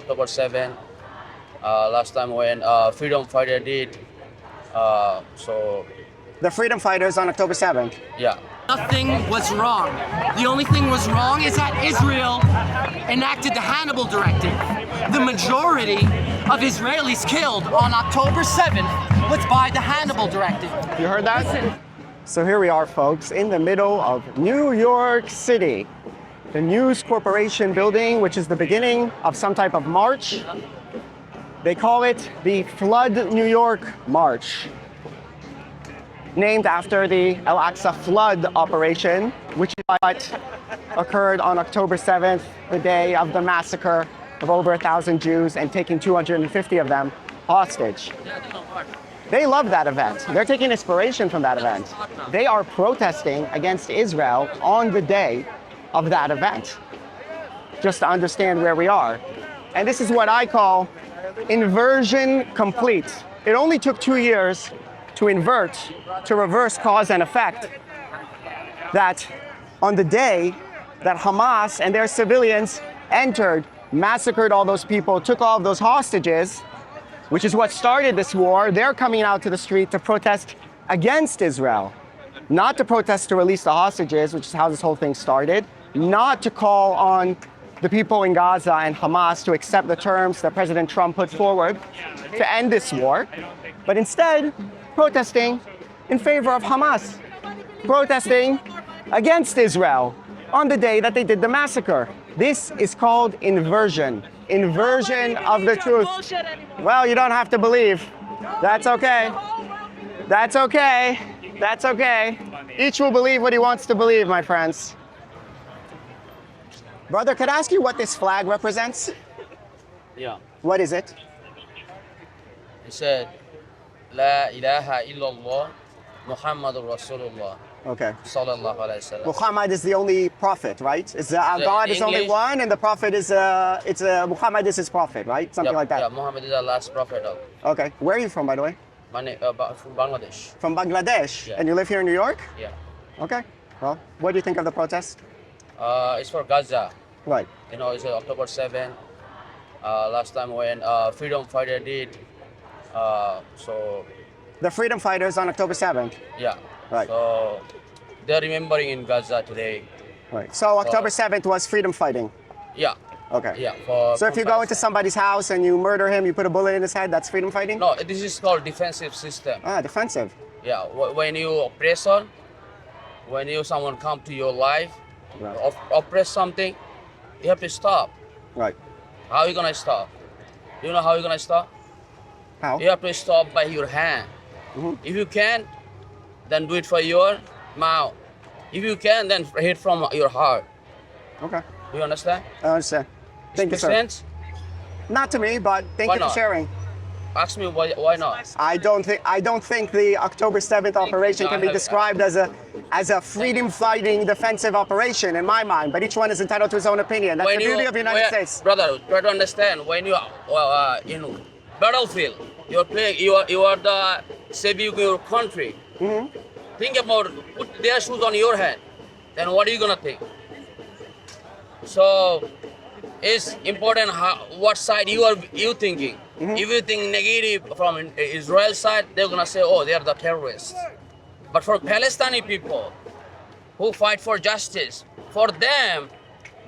October 7th. Last time when freedom fighter did. So The freedom fighters on October 7th. yeah. Nothing was wrong. The only thing was wrong is that Israel enacted the Hannibal Directive. The majority of Israelis killed on October 7th was by the Hannibal Directive. You heard that? So here we are, folks, in the middle of New York City. The News Corporation building, which is the beginning of some type of march. They call it the Flood New York March, named after the Al-Aqsa flood operation, which is what occurred on October 7th, the day of the massacre of over 1,000 Jews and taking 250 of them hostage. They love that event. They're taking inspiration from that event. They are protesting against Israel on the day of that event, just to understand where we are. And this is what I call inversion complete. It only took 2 years to invert, to reverse cause and effect, that on the day that Hamas and their civilians entered, massacred all those people, took all of those hostages, which is what started this war, they're coming out to the street to protest against Israel. Not to protest to release the hostages, which is how this whole thing started, not to call on the people in Gaza and Hamas to accept the terms that President Trump put forward to end this war, but instead protesting in favor of Hamas, protesting against Israel on the day that they did the massacre. This is called inversion. Inversion of the truth. Well, you don't have to believe. That's okay. That's okay. That's okay. Each will believe what he wants to believe, my friends. Brother, could I ask you what this flag represents? Yeah. What is it? He said, La ilaha illallah, Muhammadur Rasulullah. Okay. Sallallahu alayhi wasallam. Muhammad is the only prophet, right? Our God is only English- one, and the prophet is Muhammad is his prophet, right? Something like that. Yeah, Muhammad is the last prophet of Okay. Where are you from, by the way? from Bangladesh. From Bangladesh, Yeah. and you live here in New York? Yeah. Okay. Well, what do you think of the protest? It's for Gaza. Right. You know, it's October 7th. Last time when freedom fighter did. So The freedom fighters on October 7th. yeah. Right. So they're remembering in Gaza today. Right. So October 7th was freedom fighting. Yeah. Okay. Yeah. For So if you go into somebody's house and you murder him, you put a bullet in his head, that's freedom fighting? No, this is called defensive system. Ah, defensive. Yeah. When you oppressor, when someone come to your life, Right. oppress something, you have to stop. Right. How are you gonna stop? You know how you're gonna stop? How? You have to stop by your hand. If you can, then do it for your mouth. If you can, then hit from your heart. Okay. Do you understand? I understand. Thank you, Makes sir. sense? Not to me, but thank Why you for not? sharing. Ask me why not? I don't think the October 7th operation can be described as a freedom fighting defensive operation in my mind, but each one is entitled to his own opinion. That's the beauty of the United States. Brother, try to understand. When you are in battlefield, you're playing. You are the saving your country. Think about put their shoes on your head. Then what are you gonna think? So it's important what side you thinking. If you think negative from Israel side, they're gonna say, oh, they are the terrorists. But for Palestinian people who fight for justice, for them,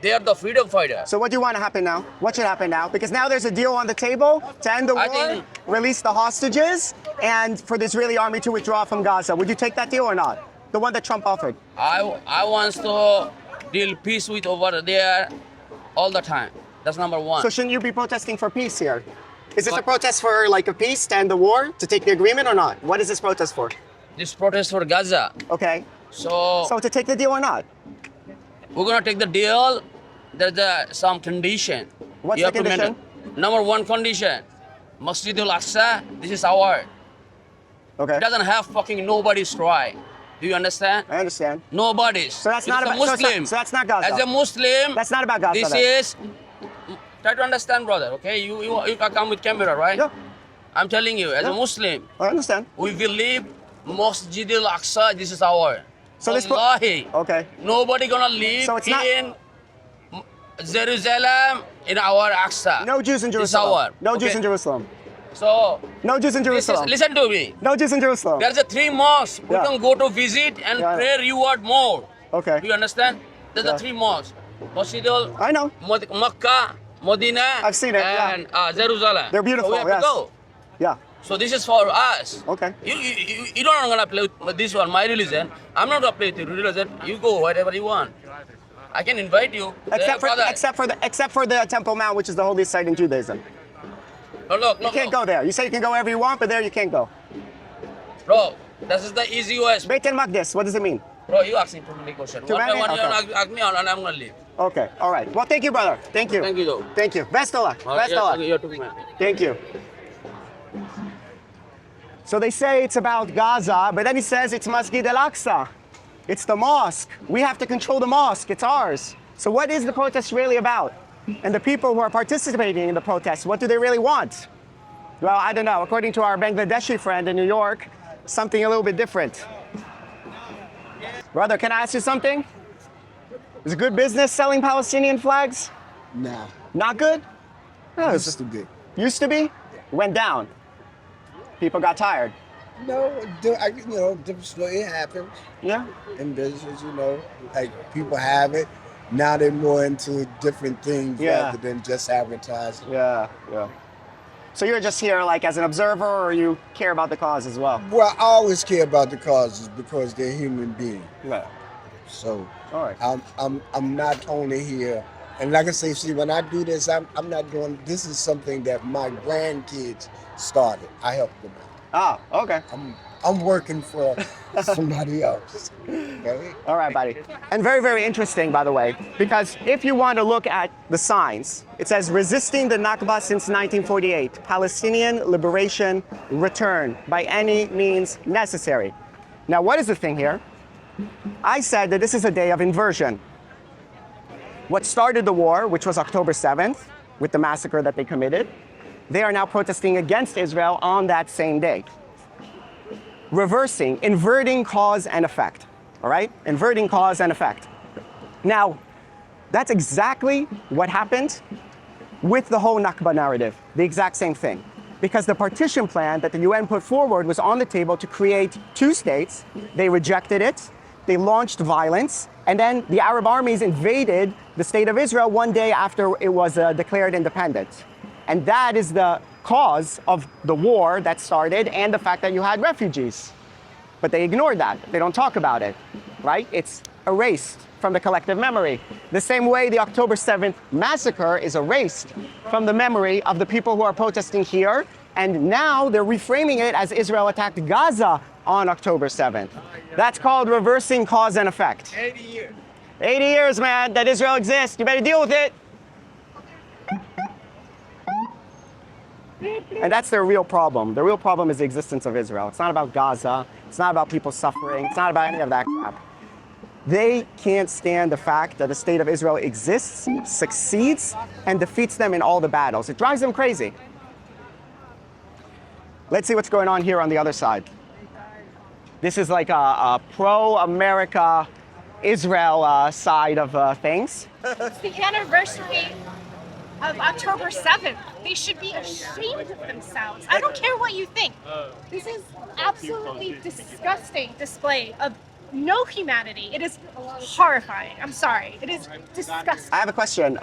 they are the freedom fighters. So what do you want to happen now? What should happen now? Because now there's a deal on the table to end the I war, think- release the hostages, and for the Israeli army to withdraw from Gaza. Would you take that deal or not? The one that Trump offered. I want to deal peace with over there all the time. That's number one. So shouldn't you be protesting for peace here? Is this a What? protest for like a peace to end the war, to take the agreement or not? What is this protest for? This protest for Gaza. Okay. So So to take the deal or not? we're gonna take the deal. There's some condition. What's You the have to condition? maintain- Number one condition. Masjid al-Aqsa, this is our. Okay. It doesn't have fucking nobody's right. Do you understand? I understand. Nobody's. So that's It not is a about- so it's not- Muslim. so that's not Gaza. As a Muslim, That's not about Gaza, This then. is. Try to understand, brother. Okay, you can come with camera, right? Yeah. I'm telling you, as Yeah. a Muslim, I understand. we believe Masjid al-Aqsa. This is our. So this Wallahi, okay. nobody gonna live So it's not- in Jerusalem in our Aqsa. No Jews in It's Jerusalem. our. No Jews Okay. in Jerusalem. So No Jews in Jerusalem. listen to me. No Jews in Jerusalem. There's a 3 mosques. We Yeah. can go to visit and Yeah. pray reward more. Okay. Do you understand? There's Yeah. the 3 mosques. Masjidul I know. Makkah, Medina, I've seen it, yeah. and Jerusalem. They're beautiful, So we have yes. to go. Yeah. So this is for us. Okay. You don't gonna play with this one, my religion. I'm not gonna play with your religion. You go whatever you want. I can invite you. Except for the Temple Mount, which is the holiest site in Judaism. Look, You can't go there. You say you can go wherever you want, but there you can't go. Bro, this is the easy way. Beit el-Maqdis, what does it mean? Bro, you asking too many questions. Too One many? by one, Okay. you ask me and I'm gonna leave. Okay, all right. Well, thank you, brother. Thank you. Thank you, though. Thank you. Best of luck. Best of luck. You're too man. Thank you. So they say it's about Gaza, but then he says it's Masjid al-Aqsa. It's the mosque. We have to control the mosque. It's ours. So what is the protest really about? And the people who are participating in the protest, what do they really want? Well, I don't know. According to our Bangladeshi friend in New York, something a little bit different. Brother, can I ask you something? Is it good business selling Palestinian flags? Nah, Not good? No, this is too good. used to be. Went down. People got tired. No, different story. It happens Yeah. in business. Like people have it. Now they're more into different things Yeah. rather than just advertising. Yeah. So you're just here like as an observer, or you care about the cause as well? Well, I always care about the causes because they're human beings. Yeah. So All right. I'm not only here. And like I say, see, when I do this, I'm not doing. This is something that my grandkids started. I helped them out. Ah, okay. I'm working for somebody else. Okay? All right, buddy. And very, very interesting, by the way, because if you want to look at the signs, it says resisting the Nakba since 1948, Palestinian liberation return by any means necessary. Now, what is the thing here? I said that this is a day of inversion. What started the war, which was October 7th, with the massacre that they committed, they are now protesting against Israel on that same day. Reversing, inverting cause and effect, all right? Inverting cause and effect. Now, that's exactly what happened with the whole Nakba narrative, the exact same thing. Because the partition plan that the UN put forward was on the table to create 2 states. They rejected it, they launched violence, and then the Arab armies invaded the state of Israel one day after it was declared independent. And that is the cause of the war that started and the fact that you had refugees. But they ignored that. They don't talk about it, right? It's erased from the collective memory. The same way the October 7th massacre is erased from the memory of the people who are protesting here. And now they're reframing it as Israel attacked Gaza on October 7th. That's called reversing cause and effect. 80 years. 80 years, man, that Israel exists. You better deal with it. And that's their real problem. The real problem is the existence of Israel. It's not about Gaza. It's not about people suffering. It's not about any of that crap. They can't stand the fact that the state of Israel exists, succeeds, and defeats them in all the battles. It drives them crazy. Let's see what's going on here on the other side. This is like a pro-America Israel side of things. It's the anniversary of October 7th. They should be ashamed of themselves. I don't care what you think. This is absolutely disgusting display of no humanity. It is horrifying. I'm sorry. It is disgusting. I have a question.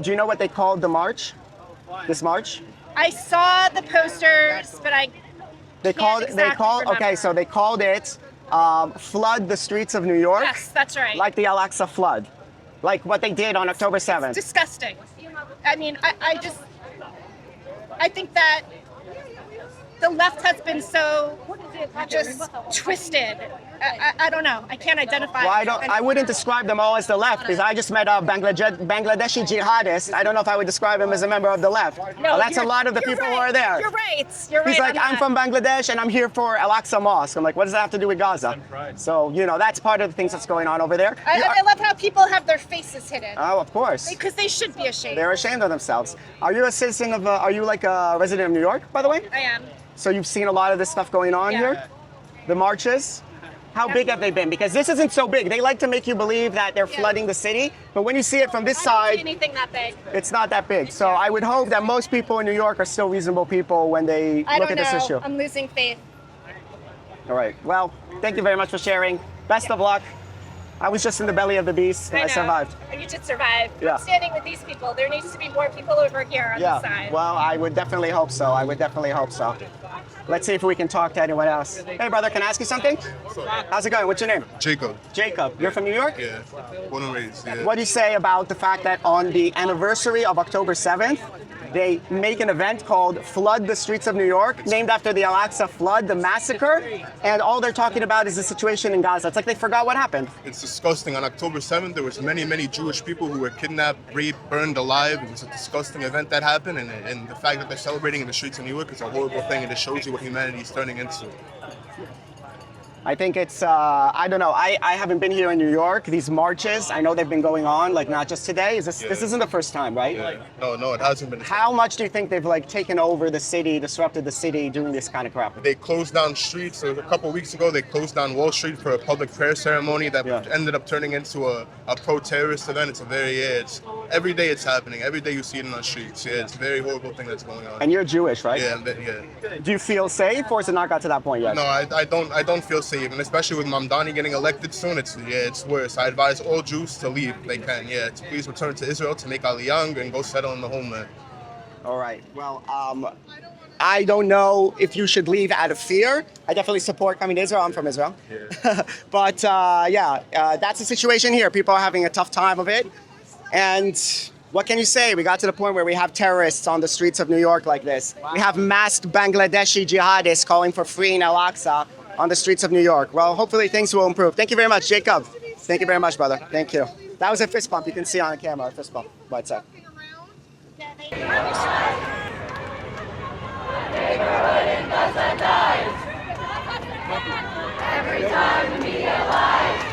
Do you know what they called the march? This march? I saw the posters, but I can't exactly remember. Okay, so they called it Flood the Streets of New York. Yes, that's right. Like the Al-Aqsa flood. Like what they did on October 7th. Disgusting. I mean, I think that the left has been so just twisted. I don't know. I can't identify. Well, I wouldn't describe them all as the left because I just met a Bangladeshi jihadist. I don't know if I would describe him as a member of the left. No, That's a you're- lot of the you're people who right. are there. You're right. You're right. He's like, on I'm that. from Bangladesh and I'm here for Al-Aqsa Mosque. I'm like, what does that have to do with Gaza? So, that's part of the things that's going on over there. I love how people have their faces hidden Oh, of course. because they should be ashamed. They're ashamed of themselves. Are you a citizen of, are you like a resident of New York, by the way? I am. So you've seen a lot of this stuff going on Yeah. here? The marches? How big have they been? Because this isn't so big. They like to make you believe that they're flooding the city, but when you see it from this I don't see side, anything that big. it's not that big. So I would hope that most people in New York are still reasonable people when they I look don't at this know. issue. I'm losing faith. All right. Well, thank you very much for sharing. Best of luck. I was just in the belly of the beast and I know. survived. You did survive. Yeah. I'm standing with these people. There needs to be more people over here on Yeah. this side. Well, I would definitely hope so. I would definitely hope so. Let's see if we can talk to anyone else. Hey, brother, can I ask you something? How's it going? What's your name? Jacob. Jacob. You're from New York? Yeah. Born and raised. Yeah. What do you say about the fact that on the anniversary of October 7th, they make an event called Flood the Streets of New York, named after the Al-Aqsa flood, the massacre, and all they're talking about is the situation in Gaza. It's like they forgot what happened. It's disgusting. On October 7th, there was many Jewish people who were kidnapped, raped, burned alive. It was a disgusting event that happened, and the fact that they're celebrating in the streets of New York is a horrible thing, and it shows you what humanity is turning into. I think it's, I don't know, I haven't been here in New York. These marches, I know they've been going on, like not just today. This isn't the first time, right? Yeah. No, it hasn't been. How much do you think they've like taken over the city, disrupted the city, doing this kind of crap? They closed down streets. So a couple of weeks ago, they closed down Wall Street for a public prayer ceremony that ended up turning into a pro-terrorist event. It's it's every day it's happening. Every day you see it in the streets. Yeah, it's a very horrible thing that's going on. And you're Jewish, right? Yeah. Do you feel safe, or has it not got to that point yet? No, I don't feel safe, and especially with Mamdani getting elected soon, it's worse. I advise all Jews to leave if they can. Yeah, to please return to Israel to make Aliyah and go settle in the homeland. All right. Well, I don't know if you should leave out of fear. I definitely support coming to Israel. I'm from Israel. Yeah. But that's the situation here. People are having a tough time of it. And what can you say? We got to the point where we have terrorists on the streets of New York like this. We have masked Bangladeshi jihadists calling for freeing Al-Aqsa on the streets of New York. Well, hopefully things will improve. Thank you very much, Jacob. Thank you very much, brother. Thank you. That was a fist bump. You can see on the camera, a fist bump. Right side. Every time the media lies.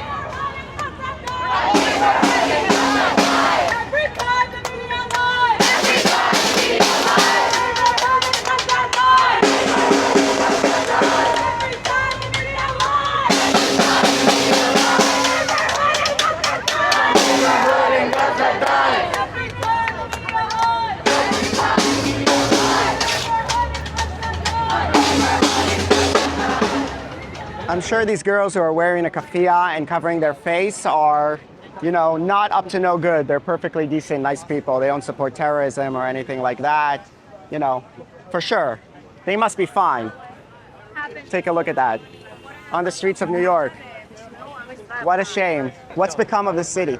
I'm sure these girls who are wearing a keffiyeh and covering their face are, you know, not up to no good. They're perfectly decent, nice people. They don't support terrorism or anything like that. You know, for sure. They must be fine. Take a look at that. On the streets of New York. What a shame. What's become of the city?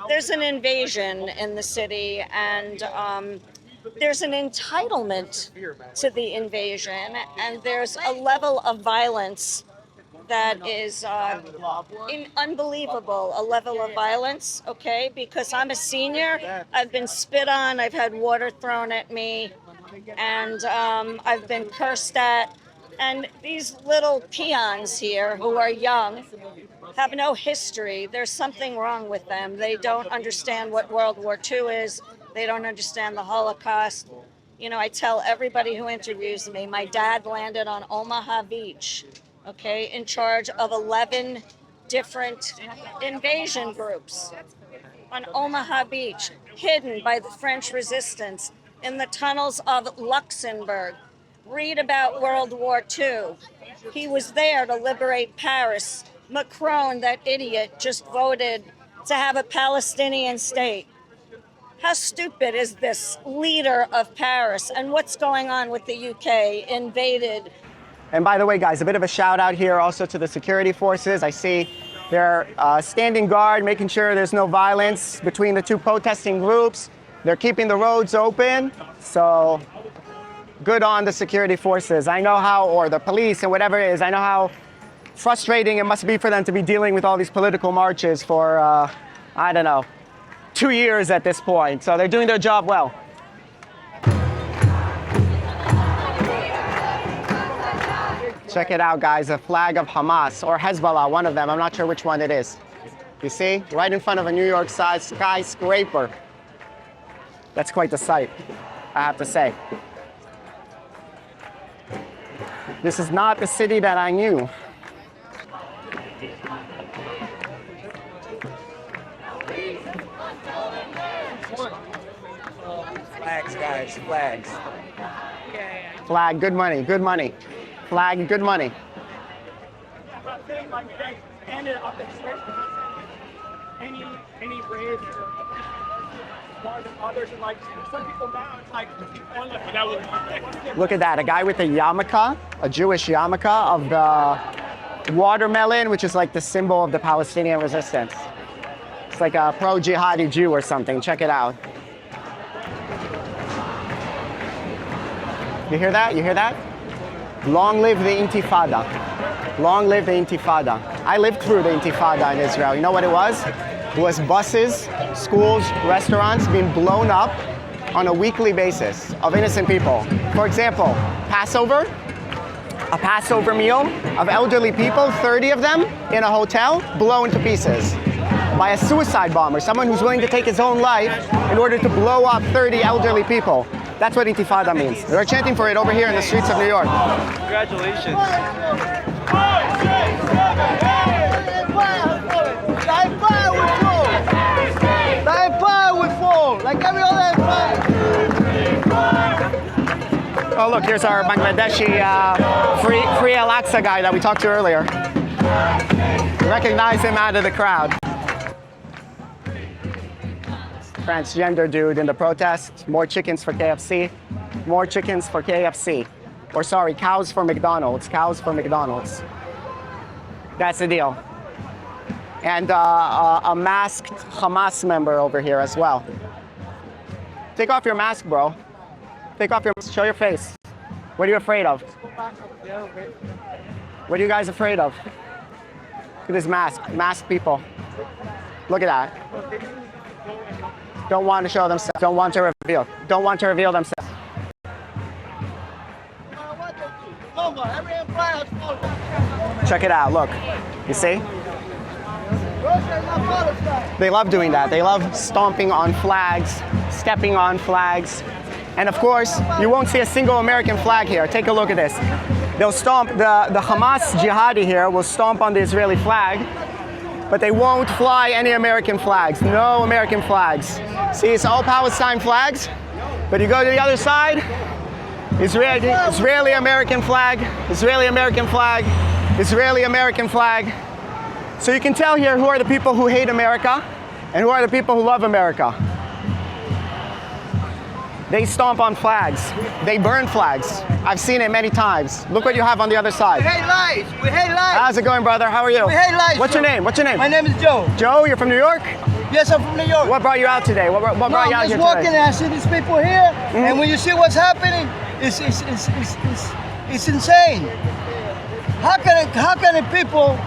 There's an invasion in the city, and there's an entitlement to the invasion, and there's a level of violence that is unbelievable, a level of violence, okay? Because I'm a senior, I've been spit on, I've had water thrown at me, and I've been cursed at. And these little peons here who are young have no history. There's something wrong with them. They don't understand what World War II is. They don't understand the Holocaust. You know, I tell everybody who interviews me, my dad landed on Omaha Beach, okay, in charge of 11 different invasion groups on Omaha Beach, hidden by the French resistance in the tunnels of Luxembourg. Read about World War II. He was there to liberate Paris. Macron, that idiot, just voted to have a Palestinian state. How stupid is this leader of Paris? And what's going on with the UK? Invaded. And by the way, guys, a bit of a shout out here also to the security forces. I see they're standing guard, making sure there's no violence between the two protesting groups. They're keeping the roads open. So good on the security forces. I know how, or the police and whatever it is, I know how frustrating it must be for them to be dealing with all these political marches for, I don't know, 2 years at this point. So they're doing their job well. Check it out, guys, a flag of Hamas or Hezbollah, one of them. I'm not sure which one it is. You see, right in front of a New York-sized skyscraper. That's quite the sight, I have to say. This is not the city that I knew. guys, flags. Flag, good money, good money. Flag, good money. Any race more than others, and like some people now, it's like Look at that, a guy with a yarmulke, a Jewish yarmulke of the watermelon, which is like the symbol of the Palestinian resistance. It's like a pro-jihadi Jew or something. Check it out. You hear that? You hear that? Long live the Intifada. Long live the Intifada. I lived through the Intifada in Israel. You know what it was? It was buses, schools, restaurants being blown up on a weekly basis of innocent people. For example, Passover, a Passover meal of elderly people, 30 of them in a hotel, blown to pieces by a suicide bomber, someone who's willing to take his own life in order to blow up 30 elderly people. That's what Intifada means. They're chanting for it over here in the streets of New York. congratulations. Like every other empire. Oh look, here's our Bangladeshi free Al-Aqsa guy that we talked to earlier. Recognize him out of the crowd. Transgender dude in the protest. More chickens for KFC. More chickens for KFC. Or sorry, cows for McDonald's. Cows for McDonald's. That's the deal. And a masked Hamas member over here as well. Take off your mask, bro. Take off your mask. Show your face. What are you afraid of? What are you guys afraid of? Look at this mask. Masked people. Look at that. Don't want to show themselves. Don't want to reveal. Don't want to reveal themselves. Check it out. Look. You see? They love doing that. They love stomping on flags, stepping on flags. And of course, you won't see a single American flag here. Take a look at this. They'll stomp, the Hamas jihadi here will stomp on the Israeli flag, but they won't fly any American flags. No American flags. See, it's all Palestine flags, but you go to the other side, Israeli American flag, Israeli American flag, Israeli American flag. So you can tell here who are the people who hate America and who are the people who love America. They stomp on flags. They burn flags. I've seen it many times. Look what you have on the other side. We hate lies. We hate lies. How's it going, brother? How are you? We hate lies. What's your name? What's your name? My name is Joe. Joe, you're from New York? Yes, I'm from New York. What brought you out today? What brought you out here I'm just walking today? and I see these people here, and when you see what's happening, it's insane. How can people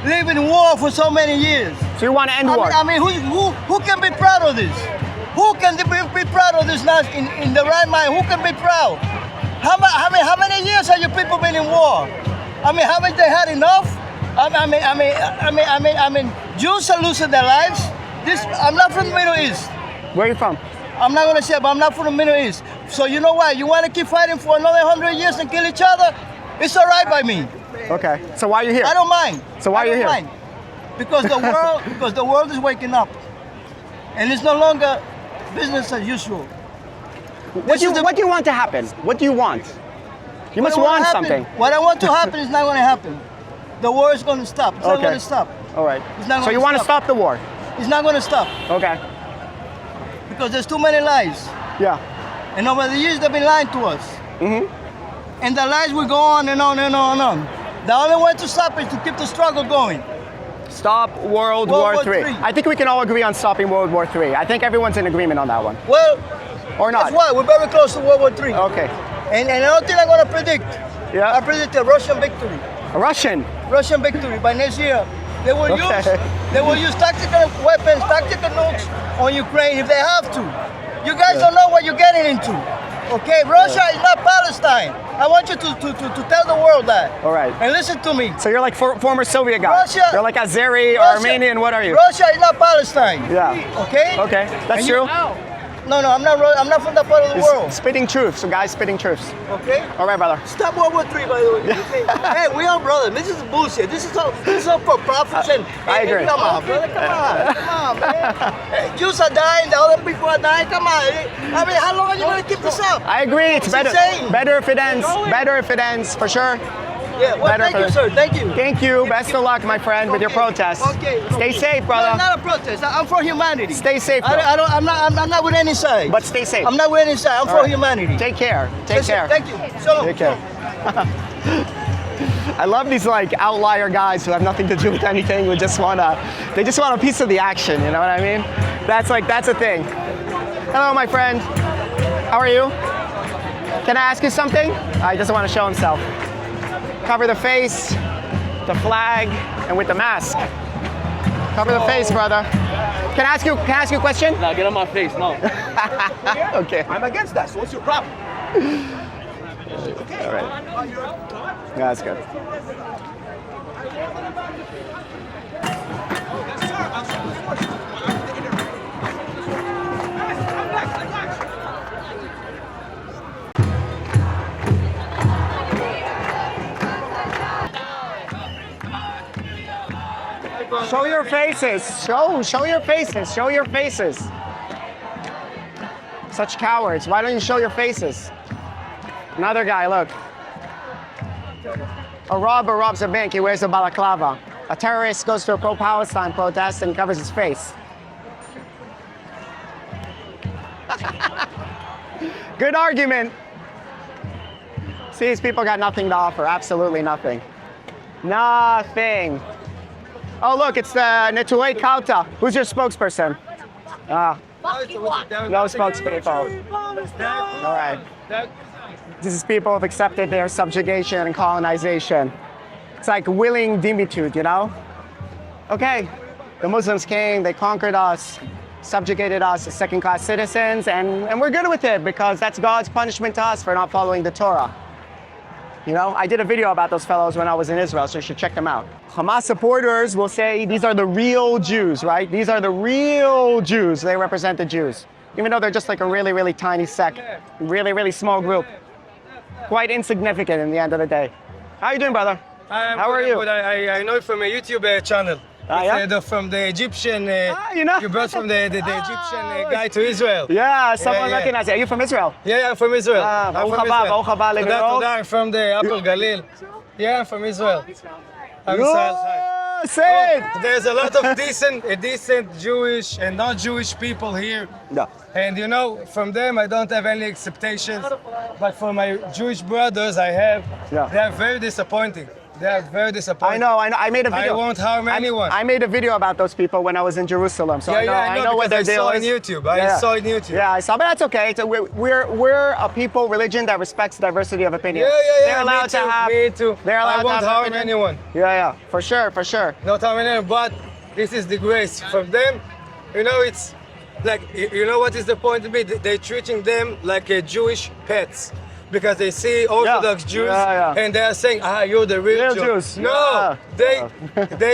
live in war for so many years? So you want to end war? I mean, who can be proud of this? Who can be proud of this now in the right mind? Who can be proud? How many years have you people been in war? I mean, haven't they had enough? I mean, Jews are losing their lives. I'm not from the Middle East. Where are you from? I'm not gonna say, but I'm not from the Middle East. So you know what? You want to keep fighting for another 100 years and kill each other? It's all right by me. Okay. So why are you here? I don't mind. So why are you here? Mind. Because the world is waking up, and it's no longer business as usual. What do you want to happen? What do you want? You must want something. What I want to happen is not going to happen. The war is going to stop. It's not going to stop. All right. It's not So you want to stop the war? It's not going to stop. Okay. Because there's too many lies. Yeah. And over the years, they've been lying to us. Mm-hmm. And the lies will go on and on and on and on. The only way to stop is to keep the struggle going. Stop World War III. I think we can all agree on stopping World War III. I think everyone's in agreement on that one. Well, or not. That's why we're very close to World War III. Okay. And another thing I'm going to predict. Yeah. I predict a Russian victory. A Russian victory by next year. They will use tactical weapons, tactical nukes on Ukraine if they have to. You guys don't know what you're getting into. Okay, Russia is not Palestine. I want you to tell the world that. All right. And listen to me. So you're like former Soviet guy. Russia. You're like Azeri or Armenian. What are you? Russia is not Palestine. Yeah. Okay. Okay. That's true. No, I'm not from that part of the world. Spitting truths, so guys spitting truths. Okay. All right, brother. Stop World War III, by the way. Okay? Hey, we are brothers. This is bullshit. This is all for profits and. I agree. Come on, brother. Come on, man. Hey, Jews are dying. The other people are dying. Come on. I mean, how long are you gonna keep this up? I agree. It's better. insane. Better if it ends. Better if it ends, for sure. Yeah, well, thank you, sir. Thank you. Thank you. Best of luck, my friend, with your protest. Okay. Stay safe, brother. No, not a protest. I'm for humanity. Stay safe, bro. I'm not with any side. But stay safe. I'm not with any side. I'm for humanity. Take care. Take care. Thank you. So. Take care. I love these like outlier guys who have nothing to do with anything. They just want a piece of the action. You know what I mean? That's a thing. Hello, my friend. How are you? Can I ask you something? He doesn't want to show himself. Cover the face, the flag, and with the mask. Cover the face, brother. Can I ask you a question? No, get on my face, no. Okay. I'm against that. So what's your problem? All right. Yeah, that's good. Show your faces. Show your faces. Show your faces. Such cowards. Why don't you show your faces? Another guy, look. A robber robs a bank, he wears a balaclava. A terrorist goes to a pro-Palestine protest and covers his face. Good argument. See, these people got nothing to offer, absolutely nothing. Nothing. Oh, look, it's the Netulei Kauta. Who's your spokesperson? No spokespeople. All right. This is people who've accepted their subjugation and colonization. It's like willing dimitude, you know? Okay, the Muslims came, they conquered us, subjugated us as second-class citizens, and we're good with it because that's God's punishment to us for not following the Torah. You know, I did a video about those fellows when I was in Israel, so you should check them out. Hamas supporters will say these are the real Jews, right? These are the real Jews. They represent the Jews. Even though they're just like a really, really tiny sect, really, really small group. Quite insignificant in the end of the day. How are you doing, brother? How are you? I know from a YouTube channel. Yeah? From the Egyptian, you know? you brought from the Egyptian guy to Israel. Yeah, someone recognized it. Are you from Israel? Yeah, I'm from Israel. I'm from Israel. I'm from the Upper Galil. Yeah, I'm from Israel. I'm Israel. Say it. There's a lot of decent Jewish and non-Jewish people here. No. And you know, from them I don't have any expectations, but for my Jewish brothers I have. Yeah. They are very disappointing. They are very disappointing. I know. I made a video. I won't harm anyone. I made a video about those people when I was in Jerusalem, so I know what their deal is. I saw it on YouTube. Yeah, I saw, but that's okay. We're a people, religion that respects diversity of opinion. Yeah. They're allowed to have. Me too. They're allowed I won't to have harm opinion. anyone. Yeah, for sure. Not harm anyone, but this is the grace from them. You know, it's like, you know what is the point to me? They're treating them like Jewish pets. Because they see Orthodox Jews and they are saying, you're the real Jews. No, they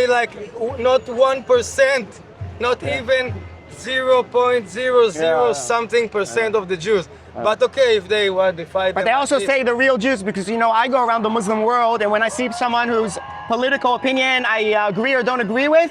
like not 1%, not even 0.00 something percent of the Jews. But okay, if they want to fight. But they also say the real Jews because, you know, I go around the Muslim world and when I see someone whose political opinion I agree or don't agree with,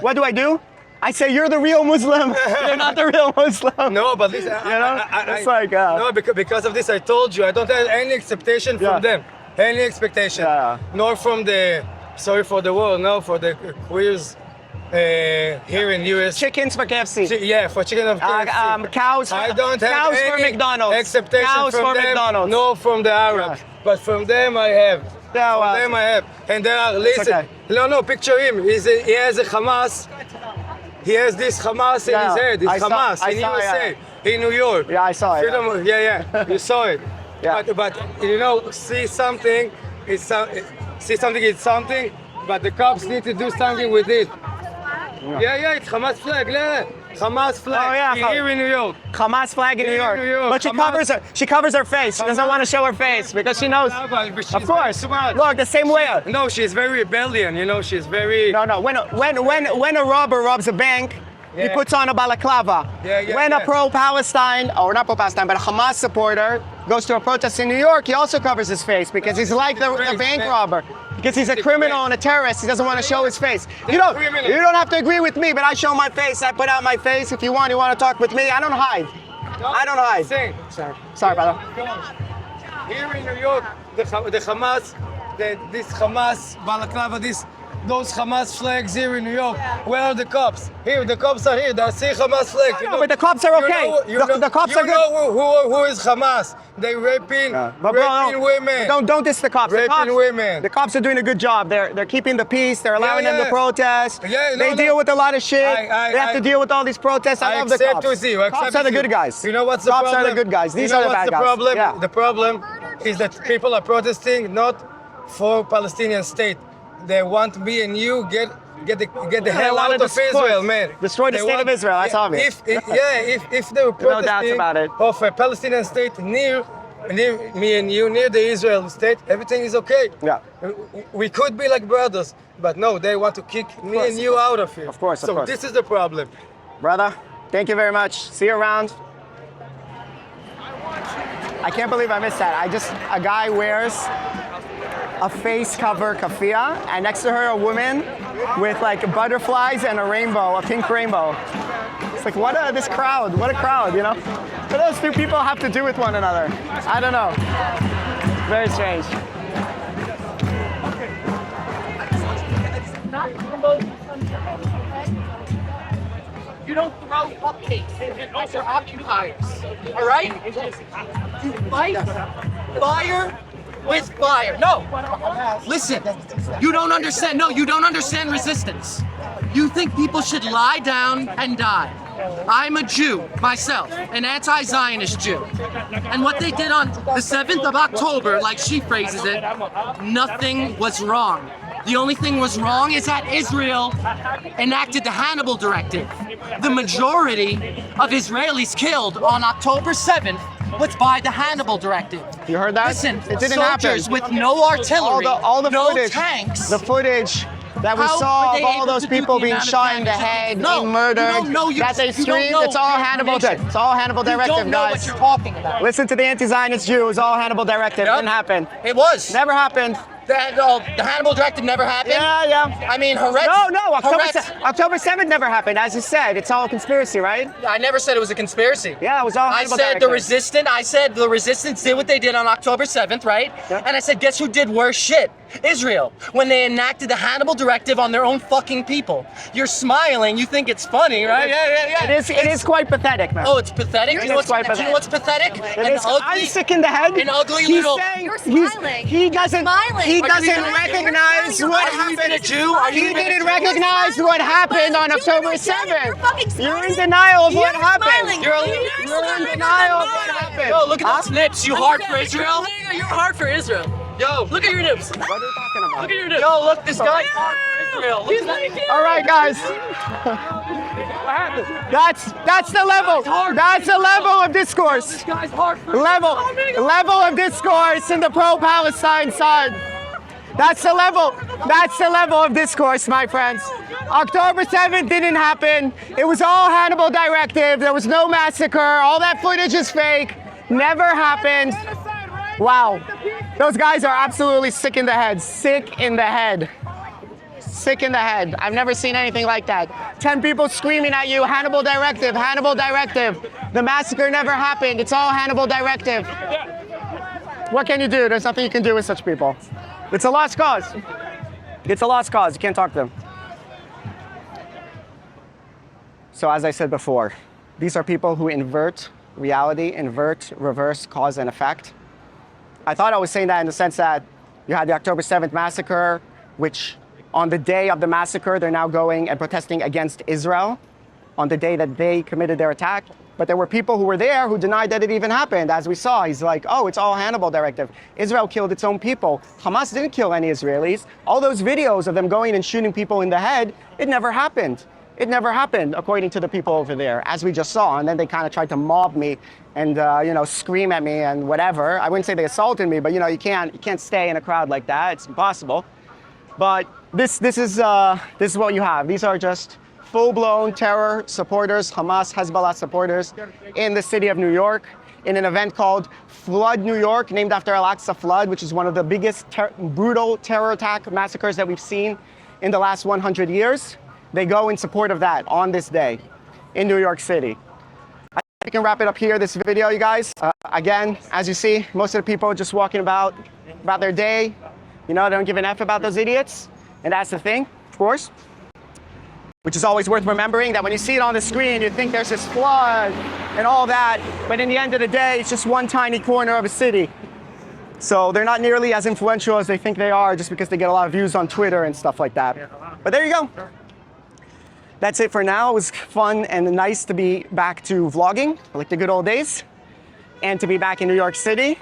what do? I say, you're the real Muslim. You're not the real Muslim. No, but listen, it's like... no, because of this, I told you, I don't have any expectation from them. Any expectation. Nor from the, sorry for the word, no, for the queers here in US. Chickens for KFC. For chicken of KFC. Cows. I don't have cows any for McDonald's. expectation cows from for them, McDonald's. nor from the Arabs. But from them I have. From them I have. And they are, listen, no, picture him. He has a Hamas. He has this Hamas in his head. It's Hamas in USA, in New York. Yeah, I saw it. You saw it. But you know, see something, it's something, but the cops need to do something with it. It's Hamas flag. Hamas flag here in New York. Hamas flag in New York. But she covers her face. She doesn't want to show her face because she knows. Of course. Look, the same way. No, she's very rebellion. You know, she's very. No. When a robber robs a bank, He puts on a balaclava. When a pro-Palestine, or not pro-Palestine, but a Hamas supporter goes to a protest in New York, he also covers his face because he's like the bank robber. Because he's a criminal and a terrorist, he doesn't want to show his face. You don't have to agree with me, but I show my face, I put out my face. If you want to talk with me, I don't hide. I don't hide. Sorry, brother. Here in New York, the Hamas, this Hamas balaclava, those Hamas flags here in New York. Where are the cops? Here, the cops are here. They see Hamas flags. No, but the cops are okay. The cops are good. You know who is Hamas? They raping women. Don't diss the cops. Raping women. The cops are doing a good job. They're keeping the peace. They're allowing them to protest. They deal with a lot of shit. They have to deal with all these protests. I love the cops. Cops are the good guys. You know what's the problem? Cops are the good guys. These are the bad guys. Yeah. The problem is that people are protesting not for Palestinian state. They want me and you get the hell out of Israel, man. Destroy the state of Israel. That's obvious. If they were protesting of a Palestinian state near me and you, near the Israel state, everything is okay. Yeah. We could be like brothers, but no, they want to kick me and you out of here. Of course. So this is the problem. Brother, thank you very much. See you around. I can't believe I missed that. A guy wears a face cover kafia, and next to her a woman with like butterflies and a rainbow, a pink rainbow. It's like, what a crowd, you know? What do those two people have to do with one another? I don't know. Very strange. You don't throw cupcakes at your occupiers, all right? You fight fire with fire. No, listen, you don't understand. No, you don't understand resistance. You think people should lie down and die. I'm a Jew myself, an anti-Zionist Jew. And what they did on the 7th of October, like she phrases it, nothing was wrong. The only thing was wrong is that Israel enacted the Hannibal Directive. The majority of Israelis killed on October 7th was by the Hannibal Directive. You heard that? Listen, it didn't soldiers happen. with no artillery, all the no footage, tanks. The footage that we saw of all those people being shot in the head, being murdered, that they screamed, it's all Hannibal Directive. It's all Hannibal Directive, you don't know guys. what you're talking about. Listen to the anti-Zionist Jew. It was all Hannibal Directive. It didn't happen. It was. Never happened. The Hannibal Directive never happened? Yeah. I mean, Haaretz... No, October 7th never happened. As you said, it's all a conspiracy, right? I never said it was a conspiracy. Yeah, it was all Hannibal Directive. I said the resistance did what they did on October 7th, right? Yeah. And I said, guess who did worse shit? Israel, when they enacted the Hannibal Directive on their own fucking people. You're smiling, you think it's funny, right? Yeah. It is quite pathetic, man. Oh, it's pathetic? Do you know what's pathetic? I'm sick in the head. An ugly little... You're smiling. He doesn't recognize what happened. He didn't recognize what happened on October 7th. You're in denial of what happened. You're in denial of what happened. Yo, look at those nips. You hard for Israel? You're hard for Israel. Yo, look at your nips. What are you talking about? Look at your nips. Yo, look, this guy's hard for Israel. All right, guys. That's the level. That's the level of discourse. This guy's hard for level of discourse in the pro-Palestine side. That's the level. That's the level of discourse, my friends. October 7th didn't happen. It was all Hannibal Directive. There was no massacre. All that footage is fake. Never happened. Wow. Those guys are absolutely sick in the head. Sick in the head. Sick in the head. I've never seen anything like that. 10 people screaming at you, Hannibal Directive, Hannibal Directive. The massacre never happened. It's all Hannibal Directive. What can you do? There's nothing you can do with such people. It's a lost cause. It's a lost cause. You can't talk to them. So as I said before, these are people who invert reality, reverse cause and effect. I thought I was saying that in the sense that you had the October 7th massacre, which on the day of the massacre, they're now going and protesting against Israel on the day that they committed their attack. But there were people who were there who denied that it even happened. As we saw, he's like, oh, it's all Hannibal Directive. Israel killed its own people. Hamas didn't kill any Israelis. All those videos of them going and shooting people in the head, it never happened. It never happened, according to the people over there, as we just saw. And then they kind of tried to mob me and scream at me and whatever. I wouldn't say they assaulted me, but you can't stay in a crowd like that. It's impossible. But this is what you have. These are just full-blown terror supporters, Hamas, Hezbollah supporters in the city of New York in an event called Flood New York, named after Al-Aqsa Flood, which is one of the biggest brutal terror attack massacres that we've seen in the last 100 years. They go in support of that on this day in New York City. I can wrap it up here, this video, you guys. Again, as you see, most of the people just walking about their day. You know, they don't give an F about those idiots. And that's the thing, of course, which is always worth remembering, that when you see it on the screen, you think there's this flood and all that. But in the end of the day, it's just one tiny corner of a city. So they're not nearly as influential as they think they are just because they get a lot of views on Twitter and stuff like that. But there you go. That's it for now. It was fun and nice to be back to vlogging, like the good old days, and to be back in New York City.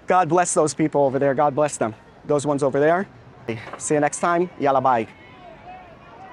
God bless those people over there. God bless them. Those ones over there. See you next time. Yalla bye.